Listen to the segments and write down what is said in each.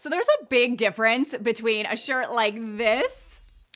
So there's a big difference between a shirt like this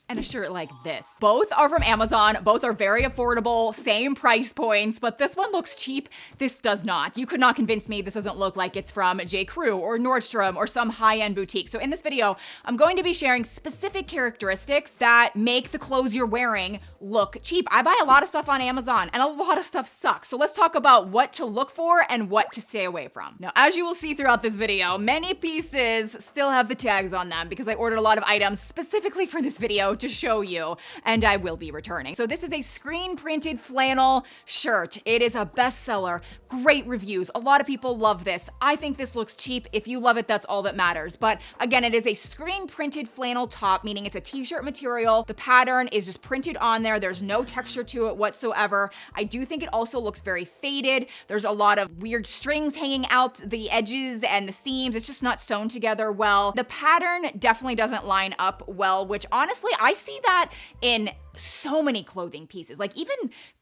and a shirt like this. Both are from Amazon. Both are very affordable, same price points, but this one looks cheap. This does not. You could not convince me this doesn't look like it's from J. Crew or Nordstrom or some high-end boutique. So in this video, I'm going to be sharing specific characteristics that make the clothes you're wearing look cheap. I buy a lot of stuff on Amazon and a lot of stuff sucks. So let's talk about what to look for and what to stay away from. Now, as you will see throughout this video, many pieces still have the tags on them because I ordered a lot of items specifically for this video to show you, and I will be returning. So this is a screen printed flannel shirt. It is a bestseller, great reviews. A lot of people love this. I think this looks cheap. If you love it, that's all that matters. But again, it is a screen printed flannel top, meaning it's a t-shirt material. The pattern is just printed on there. There's no texture to it whatsoever. I do think it also looks very faded. There's a lot of weird strings hanging out the edges and the seams. It's just not sewn together well. The pattern definitely doesn't line up well, which honestly, I see that in so many clothing pieces, like even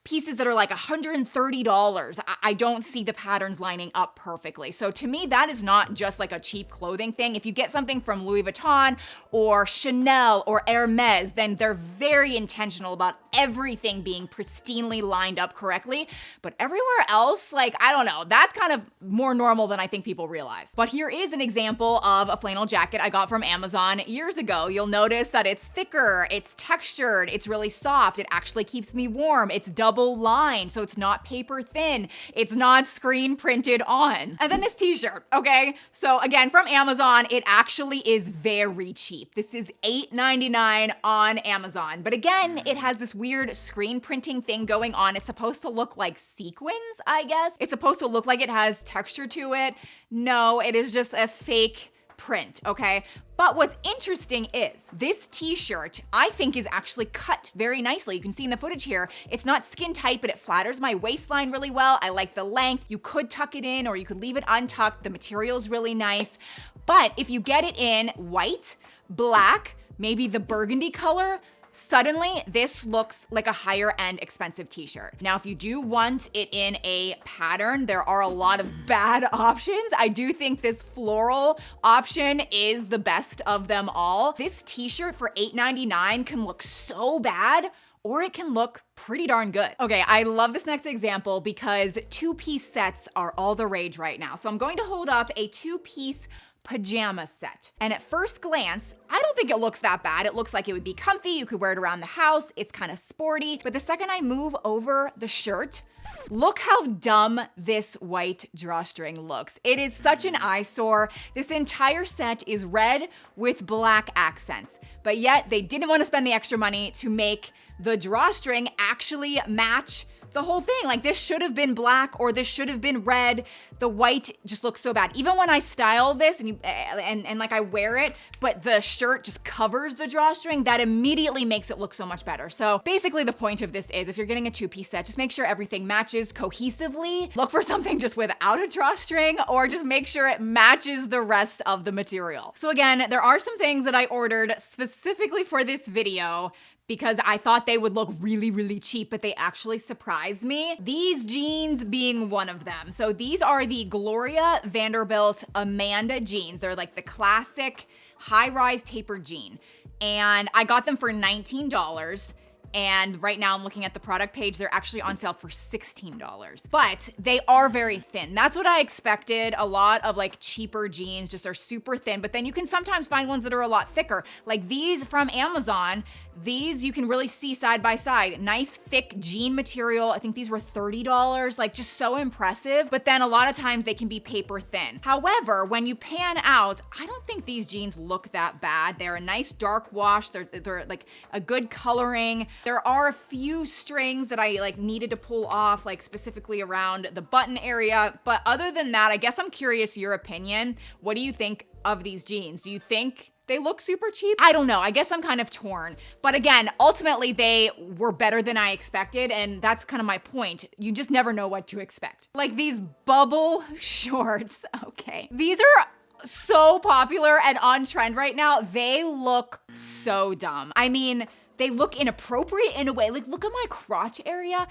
pieces that are like $130. I don't see the patterns lining up perfectly. So to me, that is not just like a cheap clothing thing. If you get something from Louis Vuitton or Chanel or Hermes, then they're very intentional about everything being pristinely lined up correctly. But everywhere else, like, I don't know, that's kind of more normal than I think people realize. But here is an example of a flannel jacket I got from Amazon years ago. You'll notice that it's thicker, it's textured, it's really soft. It actually keeps me warm. It's double lined, so it's not paper thin. It's not screen printed on. And then this t-shirt, okay? So again, from Amazon, it actually is very cheap. This is $8.99 on Amazon. But again, it has this weird screen printing thing going on. It's supposed to look like sequins, I guess. It's supposed to look like it has texture to it. No, it is just a fake print, okay? But what's interesting is this t-shirt, I think, is actually cut very nicely. You can see in the footage here, it's not skin tight, but it flatters my waistline really well. I like the length. You could tuck it in or you could leave it untucked. The material is really nice. But if you get it in white, black, maybe the burgundy color, suddenly this looks like a higher end expensive t-shirt. Now, if you do want it in a pattern, there are a lot of bad options. I do think this floral option is the best of them all. This t-shirt for $8.99 can look so bad, or it can look pretty darn good. Okay, I love this next example because two-piece sets are all the rage right now. So I'm going to hold up a two-piece pajama set. And at first glance, I don't think it looks that bad. It looks like it would be comfy. You could wear it around the house. It's kind of sporty. But the second I move over the shirt, look how dumb this white drawstring looks. It is such an eyesore. This entire set is red with black accents, but yet they didn't want to spend the extra money to make the drawstring actually match the whole thing. Like, this should have been black or this should have been red. The white just looks so bad. Even when I style this and like I wear it, but the shirt just covers the drawstring, that immediately makes it look so much better. So basically the point of this is if you're getting a two-piece set, just make sure everything matches cohesively. Look for something just without a drawstring, or just make sure it matches the rest of the material. So again, there are some things that I ordered specifically for this video because I thought they would look really, really cheap, but they actually surprised me. These jeans being one of them. So these are the Gloria Vanderbilt Amanda jeans. They're like the classic high-rise tapered jean. And I got them for $19. And right now I'm looking at the product page, they're actually on sale for $16. But they are very thin. That's what I expected. A lot of like cheaper jeans just are super thin, but then you can sometimes find ones that are a lot thicker. Like these from Amazon, these you can really see side by side. Nice thick jean material. I think these were $30, like just so impressive. But then a lot of times they can be paper thin. However, when you pan out, I don't think these jeans look that bad. They're a nice dark wash. They're like a good coloring. There are a few strings that I like needed to pull off, like specifically around the button area. But other than that, I guess I'm curious your opinion. What do you think of these jeans? Do you think they look super cheap? I don't know. I guess I'm kind of torn. But again, ultimately they were better than I expected. And that's kind of my point. You just never know what to expect. Like these bubble shorts. Okay. These are so popular and on trend right now. They look so dumb. I mean, they look inappropriate in a way. Like, look at my crotch area.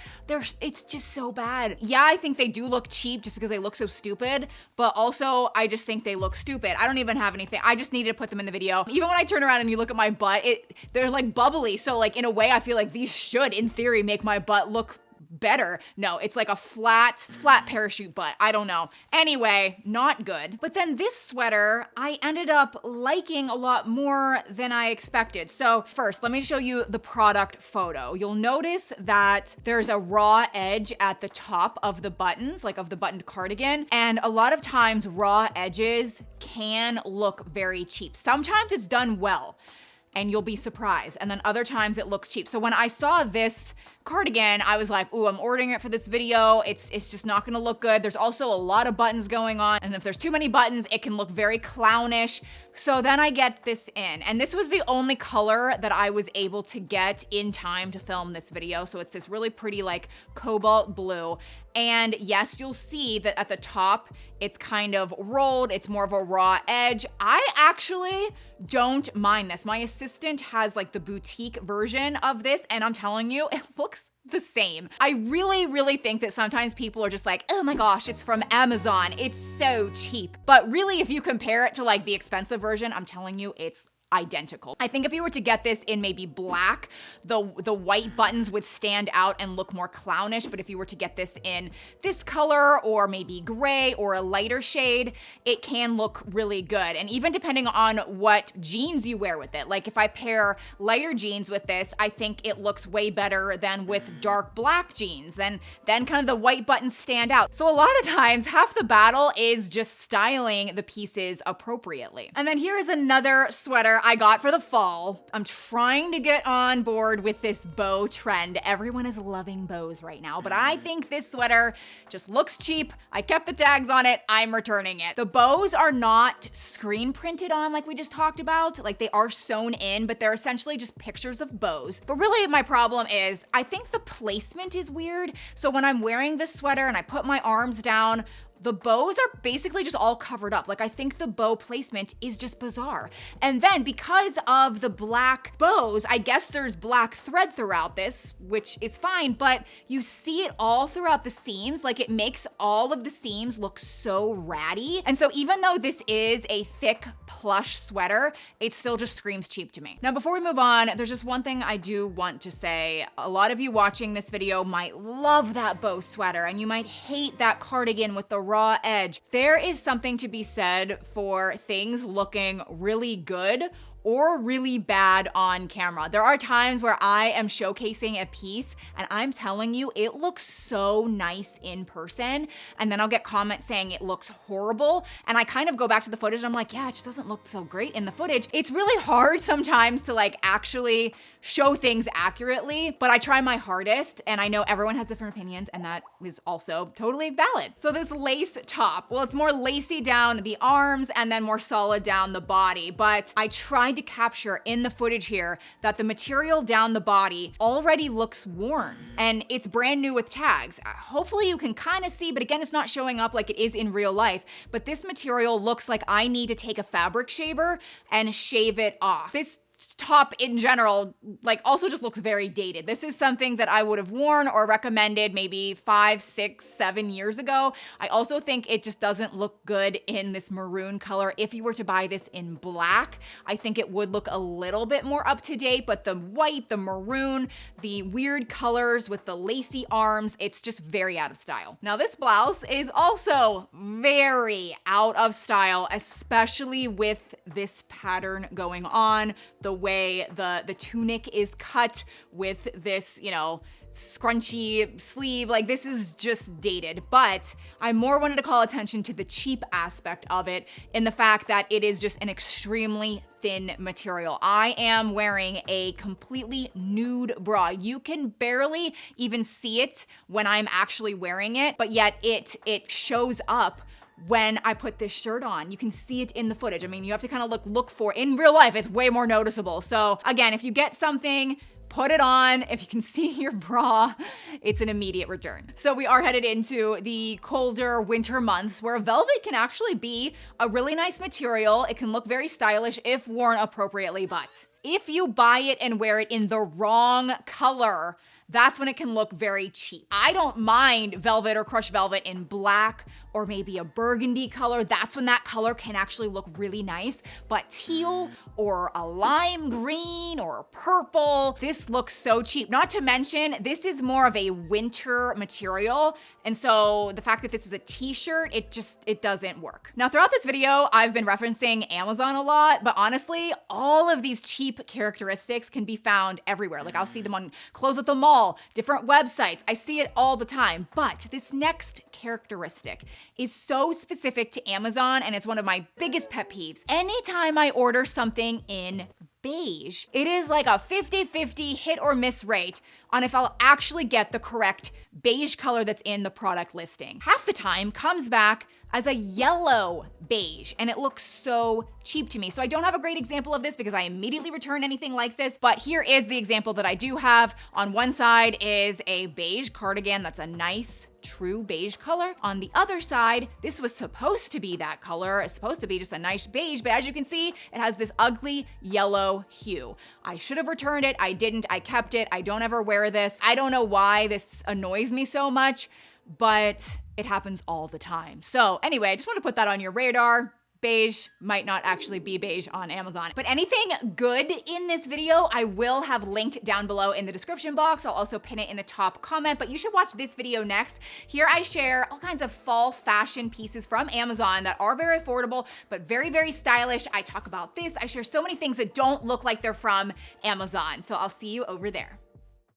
It's just so bad. Yeah, I think they do look cheap just because they look so stupid, but also I just think they look stupid. I don't even have anything. I just needed to put them in the video. Even when I turn around and you look at my butt, they're like bubbly. So like in a way, I feel like these should, in theory, make my butt look better. No, it's like a flat parachute butt. I don't know. Anyway, not good. But then this sweater, I ended up liking a lot more than I expected. So first, let me show you the product photo. You'll notice that there's a raw edge at the top of the buttons, like of the buttoned cardigan. And a lot of times raw edges can look very cheap. Sometimes it's done well and you'll be surprised. And then other times it looks cheap. So when I saw this cardigan, I was like, ooh, I'm ordering it for this video. It's just not gonna look good. There's also a lot of buttons going on. And if there's too many buttons, it can look very clownish. So then I get this in. And this was the only color that I was able to get in time to film this video. So it's this really pretty like cobalt blue. And yes, you'll see that at the top, it's kind of rolled. It's more of a raw edge. I actually don't mind this. My assistant has like the boutique version of this, and I'm telling you, it looks the same. I really, really think that sometimes people are just like, oh my gosh, it's from Amazon. It's so cheap. But really, if you compare it to like the expensive version, I'm telling you, it's identical. I think if you were to get this in maybe black, the white buttons would stand out and look more clownish. But if you were to get this in this color or maybe gray or a lighter shade, it can look really good. And even depending on what jeans you wear with it, like if I pair lighter jeans with this, I think it looks way better than with dark black jeans. Then kind of the white buttons stand out. So a lot of times half the battle is just styling the pieces appropriately. And then here is another sweater I got for the fall. I'm trying to get on board with this bow trend. Everyone is loving bows right now, but I think this sweater just looks cheap. I kept the tags on it. I'm returning it. The bows are not screen printed on like we just talked about. Like they are sewn in, but they're essentially just pictures of bows. But really my problem is I think the placement is weird. So when I'm wearing this sweater and I put my arms down, the bows are basically just all covered up. Like I think the bow placement is just bizarre. And then because of the black bows, I guess there's black thread throughout this, which is fine, but you see it all throughout the seams. Like it makes all of the seams look so ratty. And so even though this is a thick plush sweater, it still just screams cheap to me. Now, before we move on, there's just one thing I do want to say. A lot of you watching this video might love that bow sweater and you might hate that cardigan with the raw edge. There is something to be said for things looking really good or really bad on camera. There are times where I am showcasing a piece and I'm telling you, it looks so nice in person. And then I'll get comments saying it looks horrible. And I kind of go back to the footage and I'm like, yeah, it just doesn't look so great in the footage. It's really hard sometimes to like actually show things accurately, but I try my hardest and I know everyone has different opinions and that is also totally valid. So this lace top, well, it's more lacy down the arms and then more solid down the body, but I tried to capture in the footage here that the material down the body already looks worn and it's brand new with tags. Hopefully you can kind of see, but again, it's not showing up like it is in real life, but this material looks like I need to take a fabric shaver and shave it off. This top in general, like also just looks very dated. This is something that I would have worn or recommended maybe 5, 6, 7 years ago. I also think it just doesn't look good in this maroon color. If you were to buy this in black, I think it would look a little bit more up to date, but the white, the maroon, the weird colors with the lacy arms, it's just very out of style. Now this blouse is also very out of style, especially with this pattern going on, the way the tunic is cut with this, you know, scrunchy sleeve. Like this is just dated, but I more wanted to call attention to the cheap aspect of it in the fact that it is just an extremely thin material. I am wearing a completely nude bra. You can barely even see it when I'm actually wearing it, but yet it shows up when I put this shirt on. You can see it in the footage. I mean, you have to kind of look for, in real life, it's way more noticeable. So again, if you get something, put it on. If you can see your bra, it's an immediate return. So we are headed into the colder winter months where velvet can actually be a really nice material. It can look very stylish if worn appropriately, but if you buy it and wear it in the wrong color, that's when it can look very cheap. I don't mind velvet or crushed velvet in black or maybe a burgundy color. That's when that color can actually look really nice. But teal or a lime green or purple, this looks so cheap. Not to mention, this is more of a winter material. And so the fact that this is a t-shirt, it doesn't work. Now throughout this video, I've been referencing Amazon a lot, but honestly, all of these cheap characteristics can be found everywhere. Like I'll see them on clothes at the mall, different websites. I see it all the time. But this next characteristic is so specific to Amazon, and it's one of my biggest pet peeves. Anytime I order something in beige, it is like a 50-50 hit or miss rate on if I'll actually get the correct beige color that's in the product listing. Half the time comes back as a yellow beige, and it looks so cheap to me. So I don't have a great example of this because I immediately return anything like this, but here is the example that I do have. On one side is a beige cardigan that's a nice, true beige color. On the other side, this was supposed to be that color. It's supposed to be just a nice beige, but as you can see, it has this ugly yellow hue. I should have returned it. I didn't. I kept it. I don't ever wear this. I don't know why this annoys me so much, but it happens all the time. So anyway, I just want to put that on your radar. Beige might not actually be beige on Amazon. But anything good in this video, I will have linked down below in the description box. I'll also pin it in the top comment, but you should watch this video next. Here I share all kinds of fall fashion pieces from Amazon that are very affordable, but very, very stylish. I talk about this. I share so many things that don't look like they're from Amazon. So I'll see you over there.